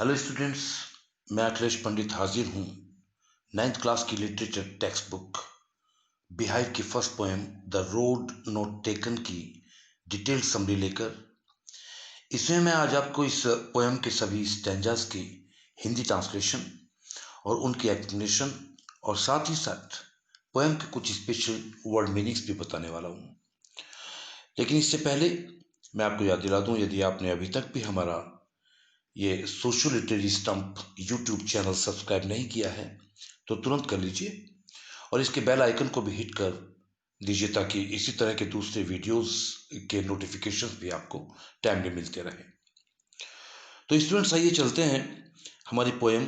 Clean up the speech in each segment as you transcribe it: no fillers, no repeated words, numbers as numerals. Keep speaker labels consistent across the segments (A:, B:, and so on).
A: Hello students, मैं अखिलेश पंडित हाजिर हूँ 9th क्लास की लिटरेचर टेक्स्ट बुक बिहाइव की first poem the road not taken की डिटेल्ड समरी लेकर। इसमें मैं आज आपको इस पोएम के सभी स्टैंजास की हिंदी ट्रांसलेशन और उनकी एक्सप्लेनेशन और साथ ही साथ पोएम के कुछ स्पेशल वर्ड मीनिंग्स भी बताने वाला हूँ। लेकिन इससे पहले मैं आपको याद दिला दूँ, यदि आपने अभी तक भी हमारा ये social literary stump YouTube channel subscribe नहीं किया है तो तुरंत कर लीजिए और इसके बेल आइकन को भी हिट कर दीजिए ताकि इसी तरह के दूसरे वीडियोस के नोटिफिकेशंस भी आपको टाइमली मिलते रहे। तो स्टूडेंट्स, आइए चलते हैं हमारी poem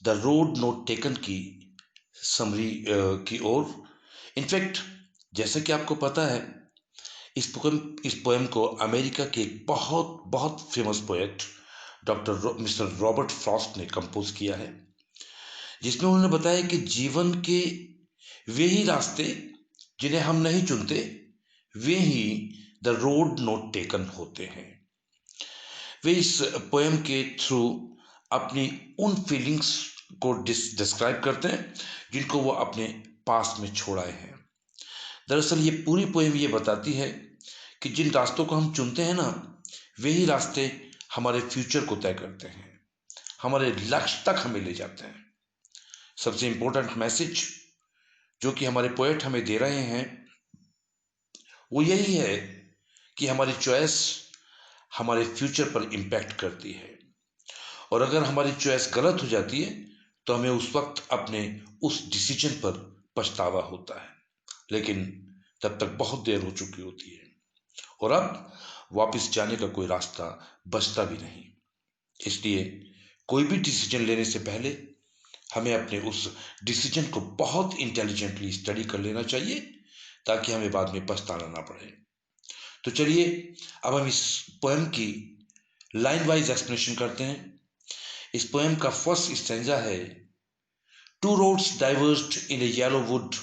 A: the road not taken की समरी की ओर। इनफैक्ट जैसे कि आपको पता है, इस पोएम को अमेरिका के एक बहुत बहुत famous poet mister Robert Frost ने कंपोज किया है, जिसमें उन्होंने बताया कि जीवन के वे ही रास्ते जिन्हें हम नहीं चुनते, वे ही द रोड नॉट टेकन होते हैं। वे इस पोएम के थ्रू अपनी उन फीलिंग्स को डिस्क्राइब करते हैं जिनको वो अपने पास में छोड़ाए हैं। दरअसल ये पूरी पोएम ये बताती है कि जिन रास्तों को हम चुनते हैं ना, वे ही रास्ते हमारे फ्यूचर को तय करते हैं, हमारे लक्ष्य तक हमें ले जाते हैं। सबसे इंपॉर्टेंट मैसेज जो कि हमारे पोएट हमें दे रहे हैं वो यही है कि हमारी चॉइस हमारे फ्यूचर पर इम्पैक्ट करती है, और अगर हमारी चॉइस गलत हो जाती है तो हमें उस वक्त अपने उस डिसीजन पर पछतावा होता है, लेकिन तब तक बहुत देर हो चुकी होती है और अब वापस जाने का कोई रास्ता बचता भी नहीं। इसलिए कोई भी डिसीजन लेने से पहले हमें अपने उस डिसीजन को बहुत इंटेलिजेंटली स्टडी कर लेना चाहिए ताकि हमें बाद में पछताना ना पड़े। तो चलिए अब हम इस पोएम की लाइन वाइज एक्सप्लेनेशन करते हैं। इस पोएम का फर्स्ट स्टैंजा है, two roads diverged in a yellow wood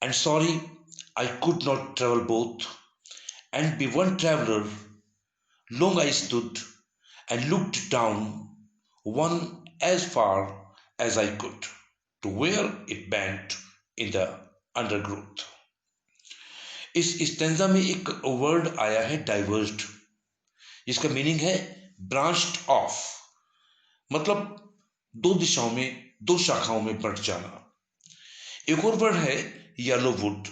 A: and sorry I could not travel both and be one traveller long I stood and looked down one as far as I could to where it bent in the undergrowth। इस stanza में एक word आया है divorced, जिसका meaning है branched of, मतलब दो दिशाओं में, दो शाखाओं में बढ़ जाना। एक और वर्ड है येलो वुड,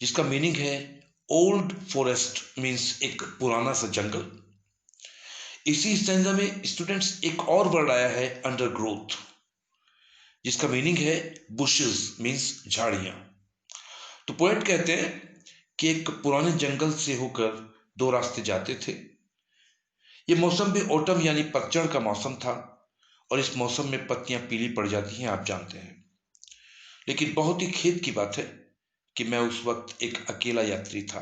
A: जिसका मीनिंग है ओल्ड फॉरेस्ट, मीन्स एक पुराना सा जंगल। इसी स्टैंजा में स्टूडेंट्स एक और वर्ड आया है अंडरग्रोथ, जिसका मीनिंग है बुशेस, मीन्स झाड़ियां। तो पोएट कहते हैं कि एक पुराने जंगल से होकर दो रास्ते जाते थे। ये मौसम भी ऑटम यानी पतझड़ का मौसम था और इस मौसम में पत्तियां पीली पड़ जाती हैं, आप जानते हैं। लेकिन बहुत ही खेद की बात है कि मैं उस वक्त एक अकेला यात्री था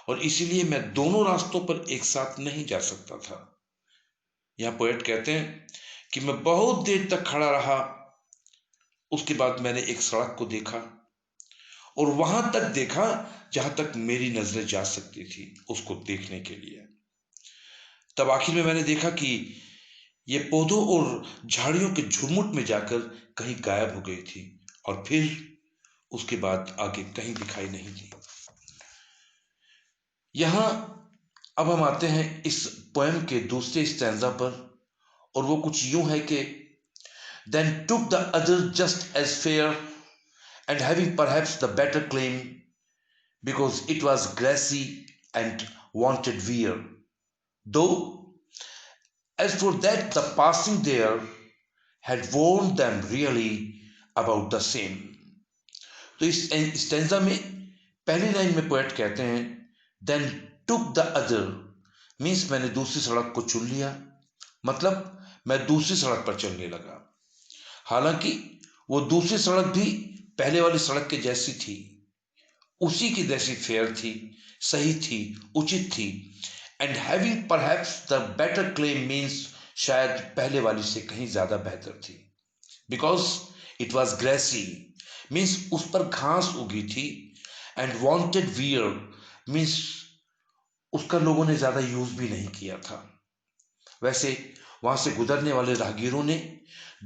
A: और इसीलिए मैं दोनों रास्तों पर एक साथ नहीं जा सकता था। यहां पोएट कहते हैं कि मैं बहुत देर तक खड़ा रहा, उसके बाद मैंने एक सड़क को देखा और वहां तक देखा जहां तक मेरी नजरें जा सकती थी उसको देखने के लिए। तब आखिर में मैंने देखा कि ये पौधों और झाड़ियों के झुरमुट में जाकर कहीं गायब हो गई थी और फिर उसके बाद आगे कहीं दिखाई नहीं दी। यहां अब हम आते हैं इस पोएम के दूसरे स्टैंजा पर, और वो कुछ यूं है कि then took the other just as fair and having perhaps the better claim because it was grassy and wanted wear, though as for that the passing there had warned them really about the same। तो इस stanza में पहली line में poet कहते हैं then took the other means मैंने दूसरी सड़क को चुन लिया, मतलब मैं दूसरी सड़क पर चलने लगा। हालांकि वो दूसरी सड़क भी पहले वाली सड़क के जैसी थी, उसी की जैसी फेयर थी, सही थी, उचित थी। And having perhaps the better claim means शायद पहले वाली से कहीं ज्यादा बेहतर थी। Because it was grassy means उस पर घास उगी थी, एंड वॉन्टेड वियर मीन्स उसका लोगों ने ज्यादा यूज भी नहीं किया था। वैसे वहां से गुजरने वाले राहगीरों ने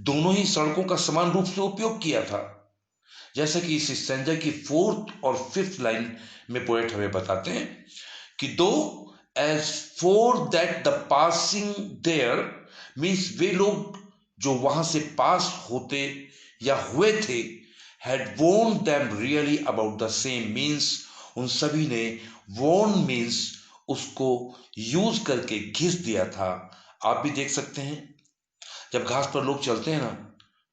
A: दोनों ही सड़कों का समान रूप से उपयोग किया था। जैसा कि इस स्टैंजा की फोर्थ और फिफ्थ लाइन में पोएट हमें बताते हैं कि though as for that the passing there means वे लोग जो वहां से पास होते या हुए थे हैड वोन them really about the same means उन सभी ने वोन मीन्स उसको यूज करके घिस दिया था। आप भी देख सकते हैं जब घास पर लोग चलते हैं ना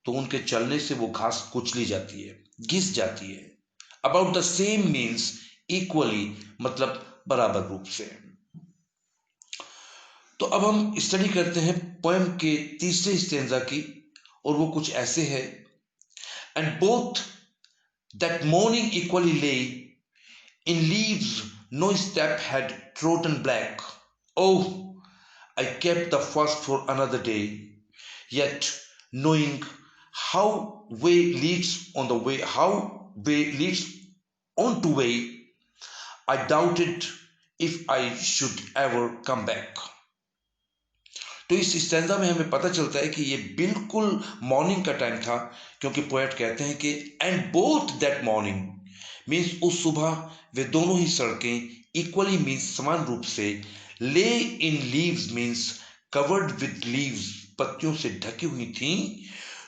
A: तो उनके चलने से वो घास कुचली जाती है, घिस जाती है। About the same means equally मतलब बराबर रूप से। तो अब हम स्टडी करते हैं पोएम के तीसरे स्टेंजा की और वो कुछ ऐसे है। And both that morning equally lay in leaves no step had trodden black. Oh, I kept the first for another day, yet knowing how way leads on the way, how way leads on to way, I doubted if I should ever come back. तो इस stanza में हमें पता चलता है कि ये बिल्कुल मॉर्निंग का टाइम था, क्योंकि पोएट कहते हैं कि and both that morning means उस सुबह वे दोनों ही सड़कें इक्वली मीन्स समान रूप से lay in leaves means covered with leaves पत्तियों से ढकी हुई थी।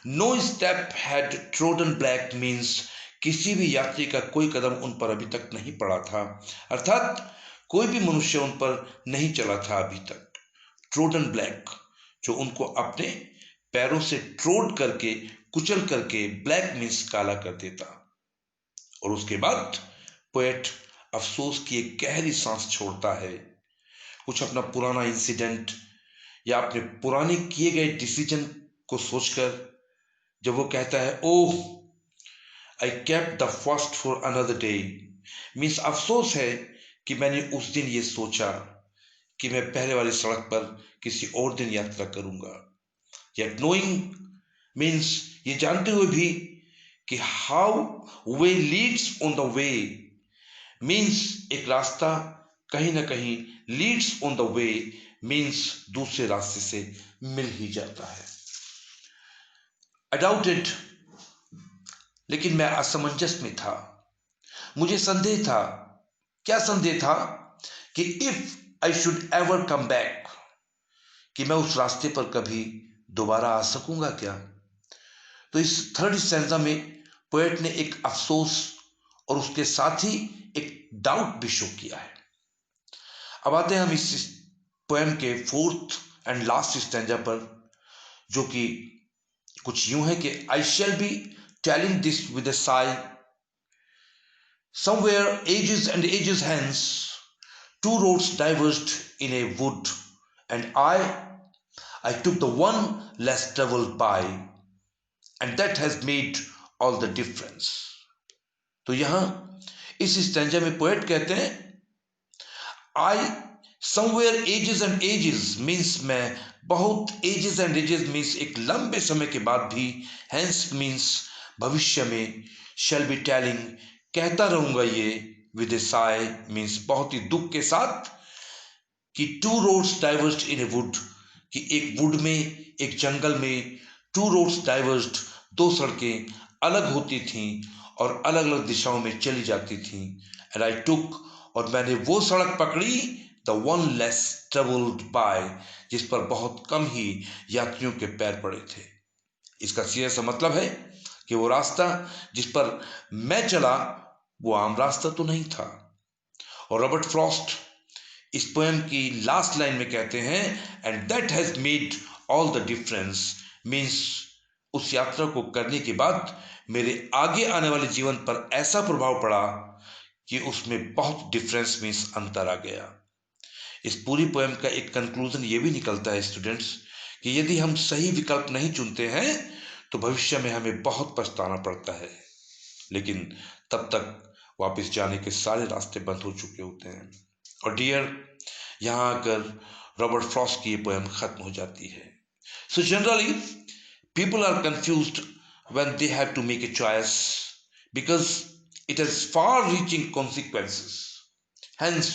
A: No step had trodden black means किसी भी यात्री का कोई कदम उन पर अभी तक नहीं पड़ा था, अर्थात कोई भी मनुष्य उन पर नहीं चला था अभी तक। ट्रोडन ब्लैक जो उनको अपने पैरों से ट्रोड करके कुचल करके ब्लैक मीन्स काला कर देता। और उसके बाद पोएट अफसोस की एक गहरी सांस छोड़ता है, कुछ अपना पुराना इंसिडेंट या अपने पुराने किए गए डिसीजन को सोचकर, जब वो कहता है oh I kept the first for another day means अफसोस है कि मैंने उस दिन ये सोचा कि मैं पहले वाली सड़क पर किसी और दिन यात्रा करूंगा। Yet knowing मीन्स ये जानते हुए भी कि how way Leeds on the way means एक रास्ता कहीं ना कहीं Leeds on the way means दूसरे रास्ते से मिल ही जाता है। आई डाउटेड लेकिन मैं असमंजस में था, मुझे संदेह था। क्या संदेह था? कि if I should ever come back कि मैं उस रास्ते पर कभी दोबारा आ सकूंगा क्या। तो इस थर्ड स्टैंजा में पोएट ने एक अफसोस और उसके साथ ही एक डाउट भी शो किया है। अब आते हैं हम इस पोएम के फोर्थ एंड लास्ट स्टैंजा पर, जो कि कुछ यूं है कि I shall be telling this with a sigh somewhere ages and ages hence two roads diverged in a wood and I took the one less traveled by and that has made all the difference. तो यहां इस stanza में poet कहते हैं I somewhere ages and ages means मैं बहुत edges and ages means एक लंबे समय के बाद भी हैंस मीन्स भविष्य में शैल बी टेलिंग कहता रहूंगा ये विद ए साय मीन्स बहुत ही दुख के साथ कि two roads diverged in a wood कि एक वुड में एक जंगल में टू रोड्स डाइवर्स्ड दो सड़कें अलग होती थीं और अलग अलग दिशाओं में चली जाती थीं। एंड आई टुक और मैंने वो सड़क पकड़ी the one less travelled by जिस पर बहुत कम ही यात्रियों के पैर पड़े थे। इसका सीधा सा मतलब है कि वो रास्ता जिस पर मैं चला वो आम रास्ता तो नहीं था। और रॉबर्ट फ्रॉस्ट इस पोएम की लास्ट लाइन में कहते हैं and that has made all the difference means उस यात्रा को करने के बाद मेरे आगे आने वाले जीवन पर ऐसा प्रभाव पड़ा कि उसमें बहुत डिफरेंस मीन्स अंतर आ गया। इस पूरी पोएम का एक कंक्लूजन ये भी निकलता है स्टूडेंट्स कि यदि हम सही विकल्प नहीं चुनते हैं तो भविष्य में हमें बहुत पछताना पड़ता है, लेकिन तब तक वापस जाने के सारे रास्ते बंद हो चुके होते हैं। और डियर यहाँ आकर रॉबर्ट फ्रॉस्ट की ये पोएम खत्म हो जाती है। So generally people are confused when they have to make a choice because it has far reaching consequences. Hence,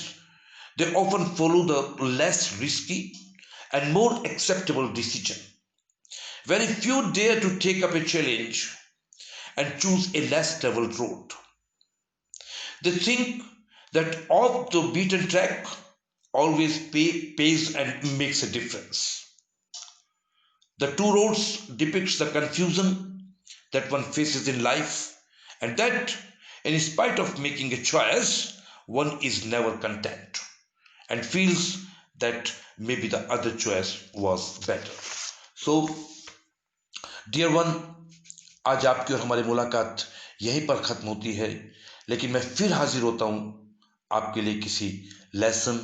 A: they often follow the less risky and more acceptable decision. Very few dare to take up a challenge and choose a less traveled road. They think that off the beaten track always pays and makes a difference. The two roads depicts the confusion that one faces in life, and that in spite of making a choice, one is never content and feels that maybe the other choice was better. So, dear one, आज आपकी और हमारी मुलाकात यहीं पर खत्म होती है, लेकिन मैं फिर हाजिर होता हूं आपके लिए किसी लेसन,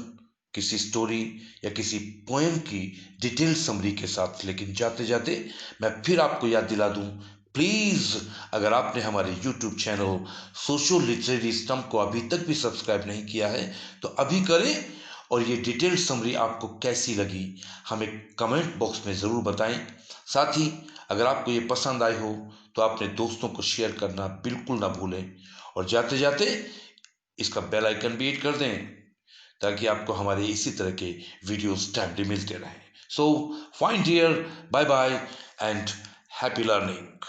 A: किसी स्टोरी या किसी पोएम की डिटेल समरी के साथ। लेकिन जाते जाते मैं फिर आपको याद दिला दूं, प्लीज अगर आपने हमारे YouTube channel social literary stump को अभी तक भी सब्सक्राइब नहीं किया है तो अभी करें, और ये डिटेल समरी आपको कैसी लगी हमें कमेंट बॉक्स में ज़रूर बताएं। साथ ही अगर आपको ये पसंद आए हो तो अपने दोस्तों को शेयर करना बिल्कुल ना भूलें, और जाते जाते इसका बेल आइकन भी हिट कर दें ताकि आपको हमारे इसी तरह के वीडियोस टाइमली मिलते रहें। So fine dear, bye bye and happy learning.